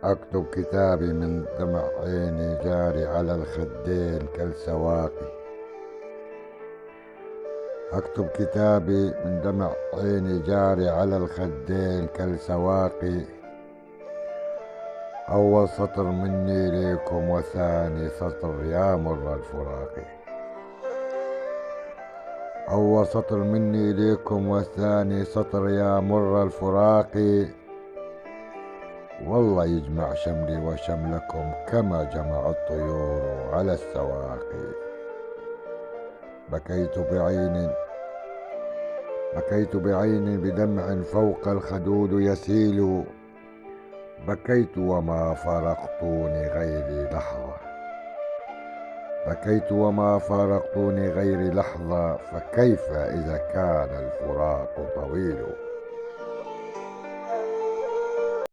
أكتب كتابي من دمع عيني جاري على الخدين كالسواقي. أكتب كتابي من دمع عيني جاري على الخدين كالسواقي. أول سطر مني ليكم وثاني سطر يا مر الفراق. أول سطر مني ليكم وثاني سطر يا مر الفراق. والله يجمع شملي وشملكم كما جمع الطيور على السواقي. بكيت بعين بدمع فوق الخدود يسيل. بكيت وما فارقتوني غيري لحظة. بكيت وما فارقتوني غيري لحظة، فكيف إذا كان الفراق طويل.